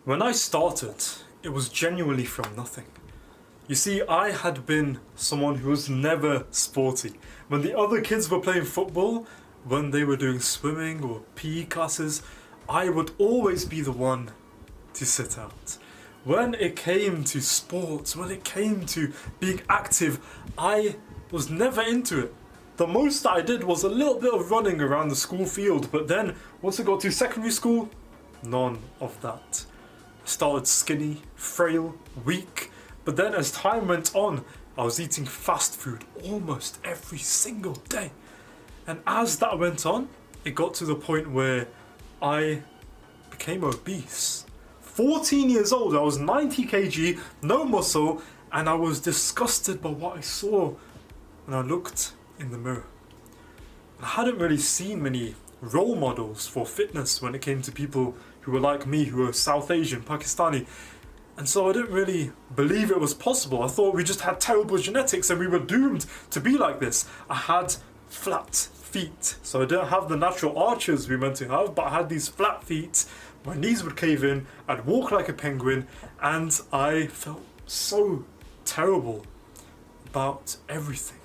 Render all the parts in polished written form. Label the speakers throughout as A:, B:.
A: When I started, it was genuinely from nothing. You see, I had been someone who was never sporty. When the other kids were playing football, when they were doing swimming or PE classes, I would always be the one to sit out. When it came to sports, when it came to being active, I was never into it. The most that I did was a little bit of running around the school field, but then once I got to secondary school, none of that. I started skinny, frail, weak, but then as time went on, I was eating fast food almost every single day. And as that went on, it got to the point where I became obese. 14 years old, I was 90 kg, no muscle, and I was disgusted by what I saw when I looked in the mirror. I hadn't really seen many role models for fitness when it came to people who were like me, who were South Asian, Pakistani. And so I didn't really believe it was possible. I thought we just had terrible genetics and we were doomed to be like this. I had flat feet, so I didn't have the natural arches we meant to have, but I had these flat feet. My knees would cave in, I'd walk like a penguin, and I felt so terrible about everything.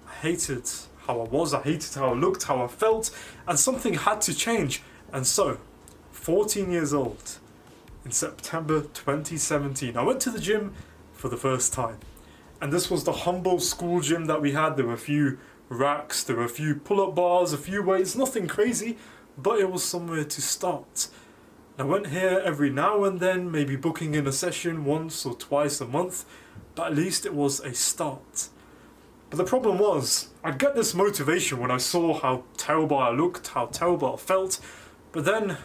A: I hated how I was, I hated how I looked, how I felt, and something had to change. And so, 14 years old, in September 2017, I went to the gym for the first time. And this was the humble school gym that we had. There were a few racks, there were a few pull-up bars, a few weights, nothing crazy, but it was somewhere to start. I went here every now and then, maybe booking in a session once or twice a month, but at least it was a start. But the problem was, I'd get this motivation when I saw how terrible I looked, how terrible I felt, but then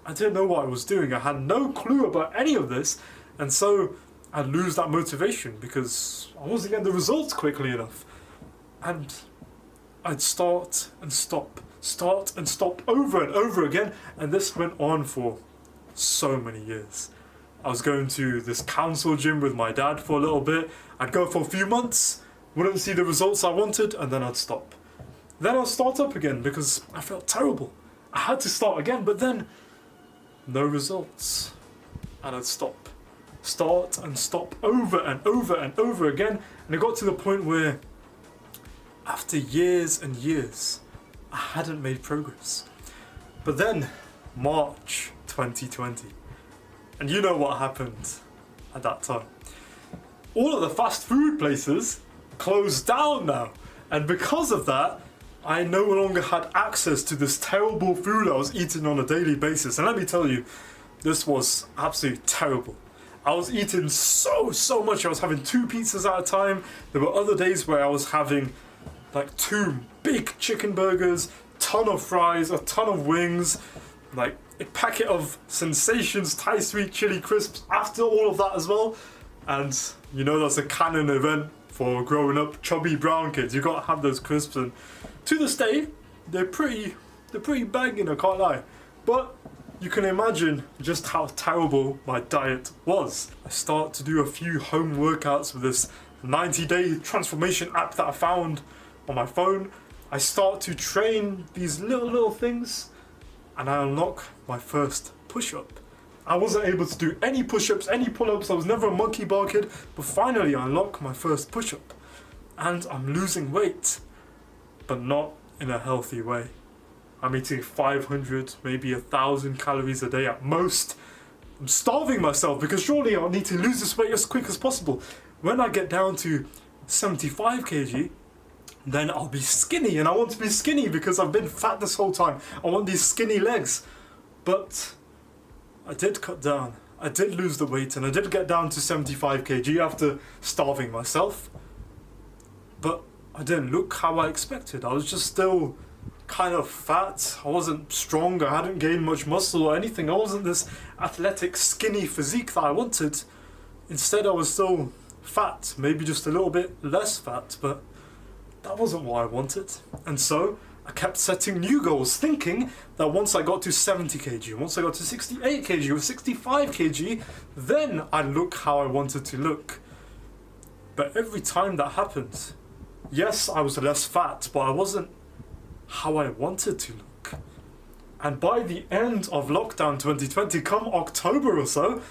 A: I didn't know what I was doing. I had no clue about any of this, and so I'd lose that motivation because I wasn't getting the results quickly enough. And I'd start and stop over and over again, and this went on for so many years. I was going to this council gym with my dad for a little bit. I'd go for a few months, wouldn't see the results I wanted, and then I'd stop. Then I'd start up again because I felt terrible. I had to start again, but then no results, and I'd stop. Start and stop over and over and over again, and it got to the point where after years and years I hadn't made progress. But then March 2020, and you know what happened at that time. All of the fast food places closed down now, and because of that I no longer had access to this terrible food I was eating on a daily basis. And let me tell you, this was absolutely terrible. I was eating so much. I was having 2 pizzas at a time. There were other days where I was having like 2 big chicken burgers, ton of fries, a ton of wings, like a packet of Sensations Thai sweet chili crisps after all of that as well. And you know that's a canon event for growing up chubby brown kids. You gotta have those crisps, and to this day they're pretty banging, I can't lie. But you can imagine just how terrible my diet was. I start to do a few home workouts with this 90-day transformation app that I found on my phone. I start to train these little things, and I unlock my first push-up. I wasn't able to do any push-ups, any pull-ups. I was never a monkey bar kid, but finally I unlock my first push-up. And I'm losing weight, but not in a healthy way. I'm eating 500, maybe 1,000 calories a day at most. I'm starving myself because surely I'll need to lose this weight as quick as possible. When I get down to 75 kg, then I'll be skinny, and I want to be skinny because I've been fat this whole time. I want these skinny legs. But I did cut down. I did lose the weight, and I did get down to 75 kg after starving myself. But I didn't look how I expected. I was just still kind of fat. I wasn't strong. I hadn't gained much muscle or anything. I wasn't this athletic, skinny physique that I wanted. Instead, I was still fat, maybe just a little bit less fat, but that wasn't what I wanted. And so I kept setting new goals, thinking that once I got to 70 kg, once I got to 68 kg or 65 kg, then I'd look how I wanted to look. But every time that happened, yes, I was less fat, but I wasn't how I wanted to look. And by the end of lockdown 2020, come October or so,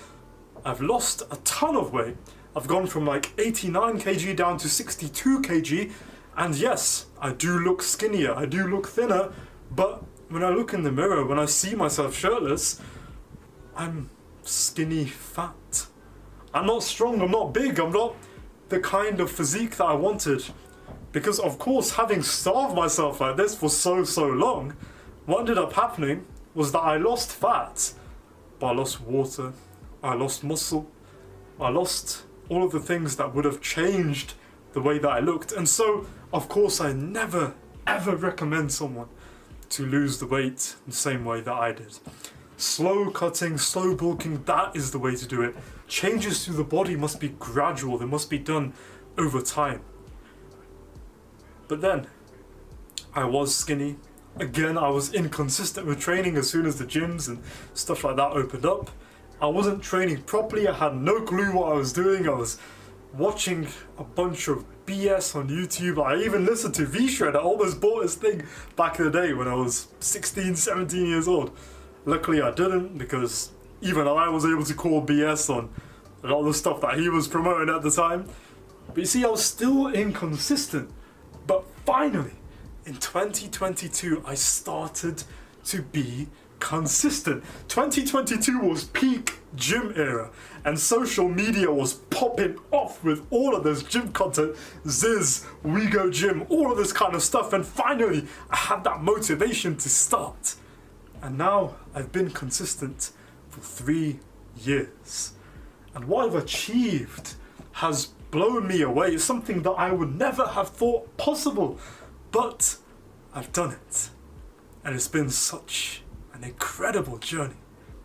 A: I've lost a ton of weight. I've gone from like 89 kg down to 62 kg. And yes, I do look skinnier, I do look thinner, but when I look in the mirror, when I see myself shirtless, I'm skinny fat. I'm not strong, I'm not big, I'm not the kind of physique that I wanted. Because of course, having starved myself like this for so long, what ended up happening was that I lost fat, but I lost water, I lost muscle, I lost all of the things that would have changed the way that I looked. And so, of course, I never ever recommend someone to lose the weight in the same way that I did. Slow cutting, slow bulking, that is the way to do it. Changes to the body must be gradual, they must be done over time. But then, I was skinny. Again, I was inconsistent with training as soon as the gyms and stuff like that opened up. I wasn't training properly, I had no clue what I was doing. I was watching a bunch of BS on YouTube. I even listened to V-Shred. I almost bought his thing back in the day when I was 16, 17 years old. Luckily I didn't, because even I was able to call BS on a lot of the stuff that he was promoting at the time. But you see, I was still inconsistent. But finally, in 2022, I started to be consistent. 2022 was peak gym era, and social media was popping off with all of this gym content, Ziz, We Go Gym, all of this kind of stuff, and finally I had that motivation to start. And now I've been consistent for 3 years. And what I've achieved has blown me away. It's something that I would never have thought possible, but I've done it. And it's been such an incredible journey.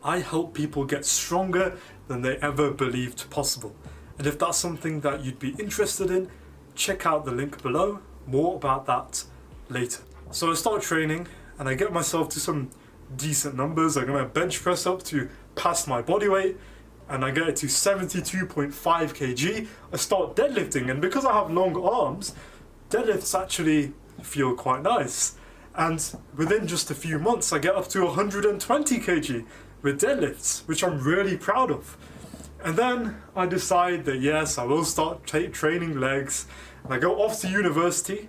A: I help people get stronger than they ever believed possible. And if that's something that you'd be interested in, check out the link below. More about that later. So I start training and I get myself to some decent numbers. I get my bench press up to past my body weight and I get it to 72.5 kg. I start deadlifting, and because I have long arms, deadlifts actually feel quite nice. And within just a few months, I get up to 120 kg with deadlifts, which I'm really proud of. And then I decide that yes, I will start training legs. And I go off to university,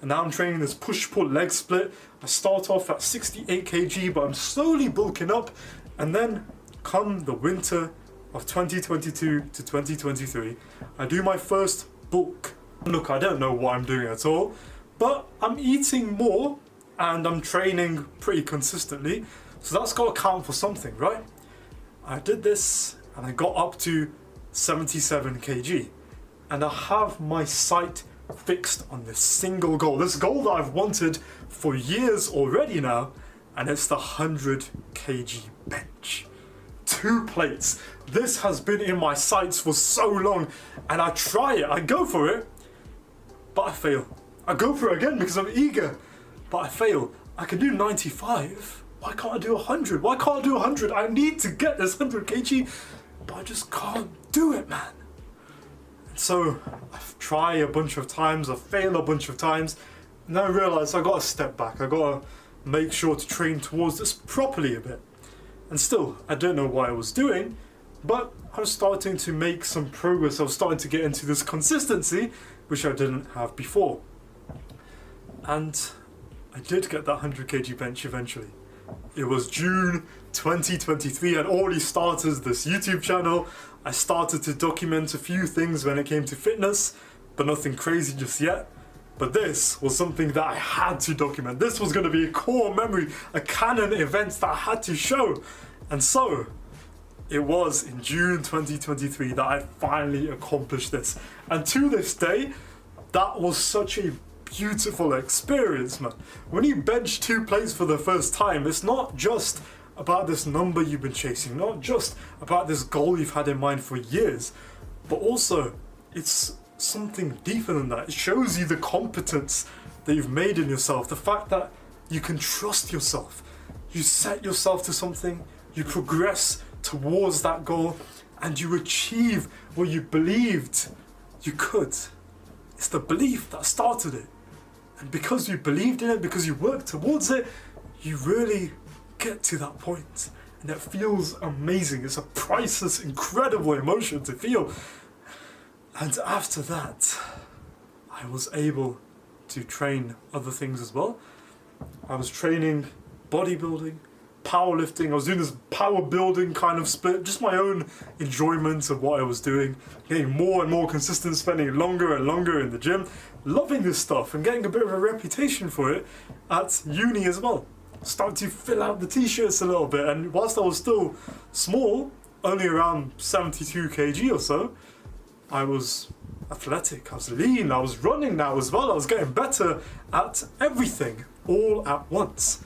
A: and now I'm training this push-pull leg split. I start off at 68 kg, but I'm slowly bulking up. And then come the winter of 2022 to 2023, I do my first bulk. Look, I don't know what I'm doing at all, but I'm eating more and I'm training pretty consistently, so that's got to count for something, right? I did this and I got up to 77 kg, and I have my sight fixed on this single goal, this goal that I've wanted for years already now, and it's the 100 kg bench. 2 plates. This has been in my sights for so long, and I try it, I go for it, but I fail. I go for it again because I'm eager, but I fail. I can do 95. Why can't I do 100? Why can't I do 100? I need to get this 100 kg, but I just can't do it, man. And so I try a bunch of times, I fail a bunch of times, and then I realize I gotta step back. I gotta make sure to train towards this properly a bit. And still, I don't know what I was doing, but I was starting to make some progress. I was starting to get into this consistency, which I didn't have before. And I did get that 100 kg bench eventually. It was June 2023. I'd already started this YouTube channel. I started to document a few things when it came to fitness, but nothing crazy just yet. But this was something that I had to document. This was going to be a core memory, a canon event that I had to show. And so, it was in June 2023 that I finally accomplished this. And to this day, that was such a beautiful experience, man. When you bench 2 plates for the first time, it's not just about this number you've been chasing, not just about this goal you've had in mind for years, but also it's something deeper than that. It shows you the competence that you've made in yourself, the fact that you can trust yourself. You set yourself to something, you progress towards that goal, and you achieve what you believed you could. It's the belief that started it. And because you believed in it, because you worked towards it, you really get to that point, and it feels amazing. It's a priceless, incredible emotion to feel. And after that, I was able to train other things as well. I was training bodybuilding, powerlifting. I was doing this power building kind of split, just my own enjoyment of what I was doing, getting more and more consistent, spending longer and longer in the gym, loving this stuff and getting a bit of a reputation for it at uni as well. Started to fill out the t-shirts a little bit, and whilst I was still small, only around 72 kg or so, I was athletic, I was lean, I was running now as well, I was getting better at everything all at once.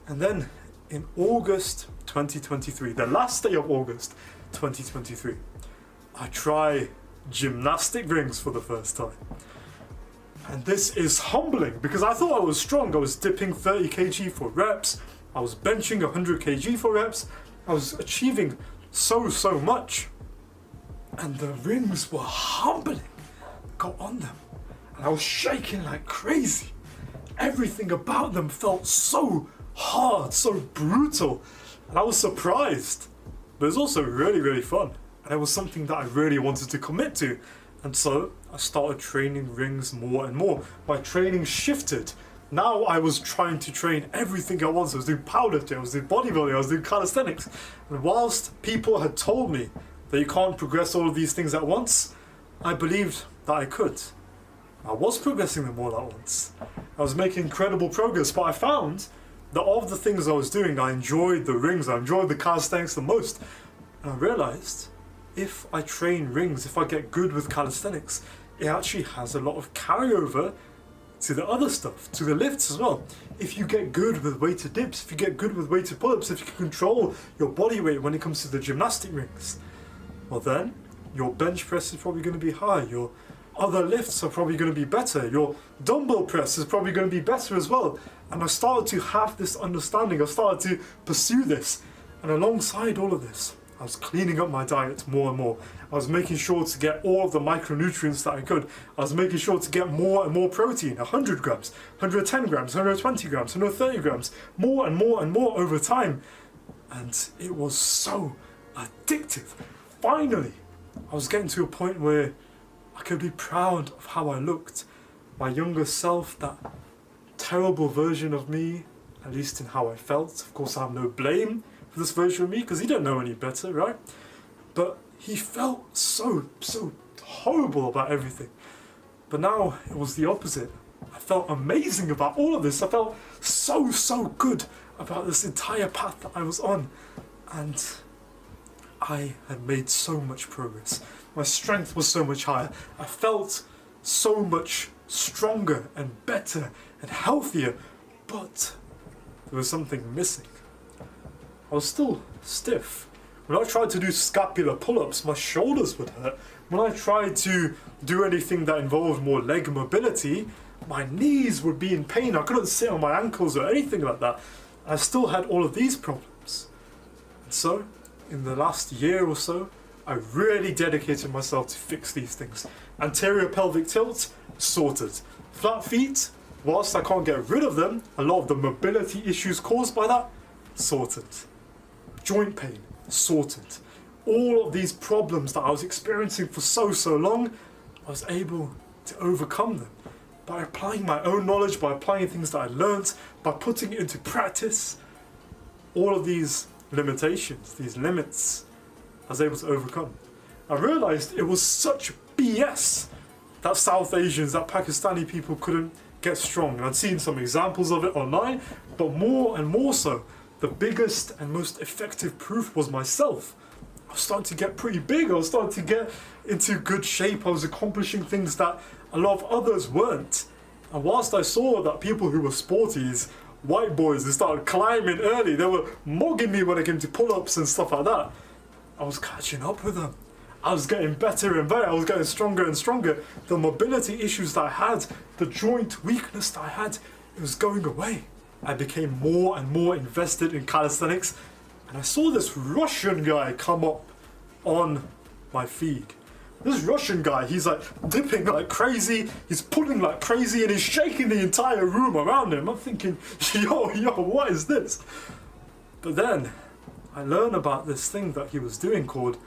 A: And then in August 2023, the last day of August 2023, I try gymnastic rings for the first time. And this is humbling because I thought I was strong. I was dipping 30 kg for reps, I was benching 100 kg for reps, I was achieving so much. And the rings were humbling. Got on them and I was shaking like crazy. Everything about them felt so hard, so brutal, and I was surprised, but it was also really fun, and it was something that I really wanted to commit to. And so I started training rings more and more. My training shifted. Now I was trying to train everything at once. I was doing powerlifting, I was doing bodybuilding, I was doing calisthenics, and whilst people had told me that you can't progress all of these things at once, I believed that I could. I was progressing them all at once. I was making incredible progress, but I found that of the things I was doing, I enjoyed the rings, I enjoyed the calisthenics the most. And I realised if I train rings, if I get good with calisthenics, it actually has a lot of carryover to the other stuff, to the lifts as well. If you get good with weighted dips, if you get good with weighted pull-ups, if you can control your body weight when it comes to the gymnastic rings, well then, your bench press is probably going to be high, your other lifts are probably going to be better, your dumbbell press is probably going to be better as well. And I started to have this understanding, I started to pursue this, and alongside all of this, I was cleaning up my diet more and more. I was making sure to get all of the micronutrients that I could. I was making sure to get more and more protein, 100 grams, 110 grams, 120 grams, 130 grams, more and more and more over time. And it was so addictive. Finally, I was getting to a point where I could be proud of how I looked. My younger self, that terrible version of me, at least in how I felt. Of course, I have no blame for this version of me because he didn't know any better, right? But he felt so horrible about everything. But now it was the opposite. I felt amazing about all of this. I felt so good about this entire path that I was on. And I had made so much progress. My strength was so much higher. I felt so much stronger and better and healthier, but there was something missing. I was still stiff. When I tried to do scapular pull-ups, my shoulders would hurt. When I tried to do anything that involved more leg mobility, my knees would be in pain. I couldn't sit on my ankles or anything like that. I still had all of these problems. And so, in the last year or so, I really dedicated myself to fix these things. Anterior pelvic tilt, sorted. Flat feet, whilst I can't get rid of them, a lot of the mobility issues caused by that, sorted. Joint pain, sorted. All of these problems that I was experiencing for so long, I was able to overcome them by applying my own knowledge, by applying things that I learnt, by putting it into practice. All of these limitations, these limits, I was able to overcome. I realised it was such BS that South Asians, that Pakistani people couldn't get strong. And I'd seen some examples of it online, but more and more so, the biggest and most effective proof was myself. I was starting to get pretty big, I was starting to get into good shape, I was accomplishing things that a lot of others weren't. And whilst I saw that people who were sporties, white boys, they started climbing early, they were mugging me when it came to pull-ups and stuff like that, I was catching up with them. I was getting better and better, I was getting stronger and stronger. The mobility issues that I had, the joint weakness that I had, it was going away. I became more and more invested in calisthenics, and I saw this Russian guy come up on my feed. This Russian guy, he's like dipping like crazy, he's pulling like crazy, and he's shaking the entire room around him. I'm thinking, yo, what is this? But then I learned about this thing that he was doing called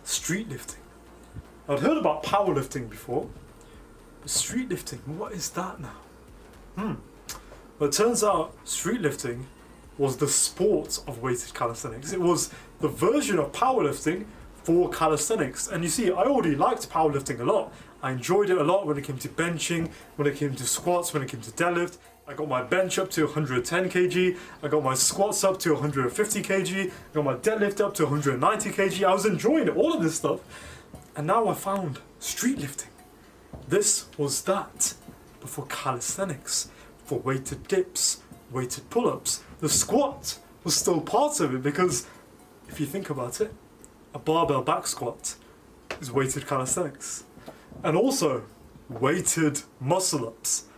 A: streetlifting. I'd heard about powerlifting before, but streetlifting, what is that now? Well, it turns out streetlifting was the sport of weighted calisthenics. It was the version of powerlifting for calisthenics. And you see, I already liked powerlifting a lot. I enjoyed it a lot when it came to benching, when it came to squats, when it came to deadlift. I got my bench up to 110 kg, I got my squats up to 150 kg, I got my deadlift up to 190 kg. I was enjoying it, all of this stuff. And now I found streetlifting. This was that, but for calisthenics, for weighted dips, weighted pull-ups. The squat was still part of it, because if you think about it, a barbell back squat is weighted calisthenics. And also weighted muscle-ups.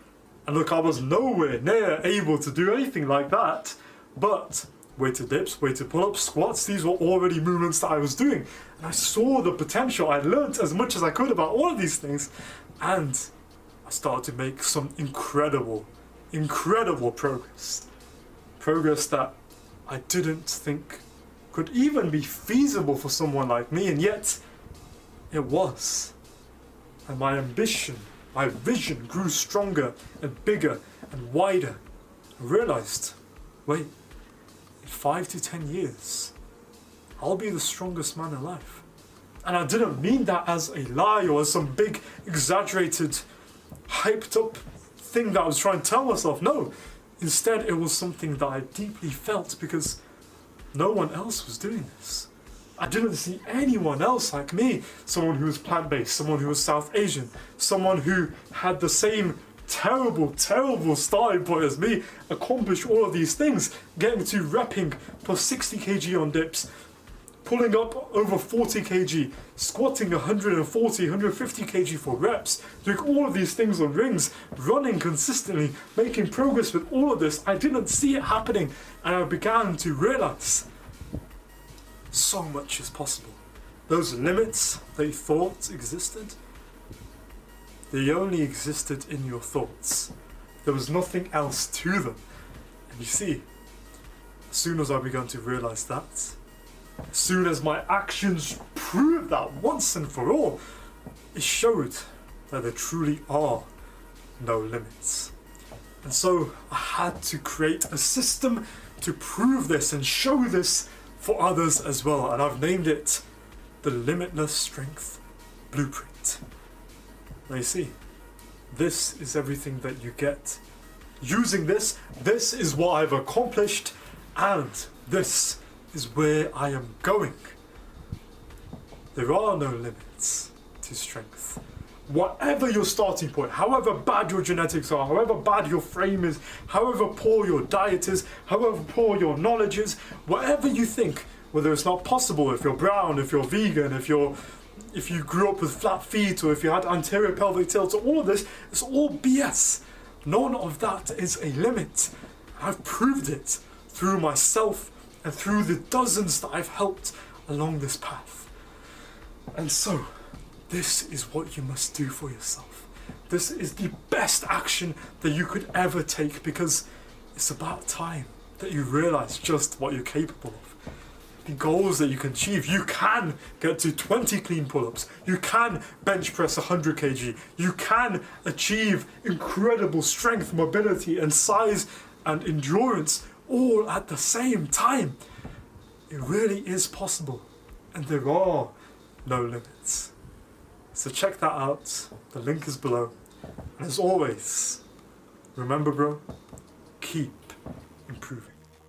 A: And look, I was nowhere near able to do anything like that, but weighted dips, weighted pull-ups, squats, these were already movements that I was doing. And I saw the potential. I learnt as much as I could about all of these things, and I started to make some incredible progress. Progress that I didn't think could even be feasible for someone like me, and yet it was. And my ambition, my vision grew stronger and bigger and wider. I realized, wait, in 5 to 10 years, I'll be the strongest man alive. And I didn't mean that as a lie or as some big, exaggerated, hyped up thing that I was trying to tell myself. No, instead it was something that I deeply felt, because no one else was doing this. I didn't see anyone else like me, someone who was plant-based, someone who was South Asian, someone who had the same terrible starting point as me, accomplish all of these things, getting to repping plus 60 kg on dips, pulling up over 40 kg, squatting 140, 150 kg for reps, doing all of these things on rings, running consistently, making progress with all of this. I didn't see it happening, and I began to realize so much is possible. Those limits they thought existed, they only existed in your thoughts. There was nothing else to them. And you see, as soon as I began to realize that, as soon as my actions proved that once and for all, it showed that there truly are no limits. And so I had to create a system to prove this and show this for others as well. And I've named it the Limitless Strength Blueprint. Now you see, this is everything that you get. Using this is what I've accomplished, and this is where I am going. There are no limits to strength. Whatever your starting point, however bad your genetics are, however bad your frame is, however poor your diet is, however poor your knowledge is, whatever you think, whether it's not possible, if you're brown, if you're vegan, if you grew up with flat feet, or if you had anterior pelvic tilt, or all of this, it's all BS. None of that is a limit. I've proved it through myself and through the dozens that I've helped along this path. And so, this is what you must do for yourself. This is the best action that you could ever take, because it's about time that you realize just what you're capable of. The goals that you can achieve. You can get to 20 clean pull-ups. You can bench press 100 kg. You can achieve incredible strength, mobility, and size and endurance all at the same time. It really is possible, and there are no limits. So check that out. The link is below. And as always, remember, bro, keep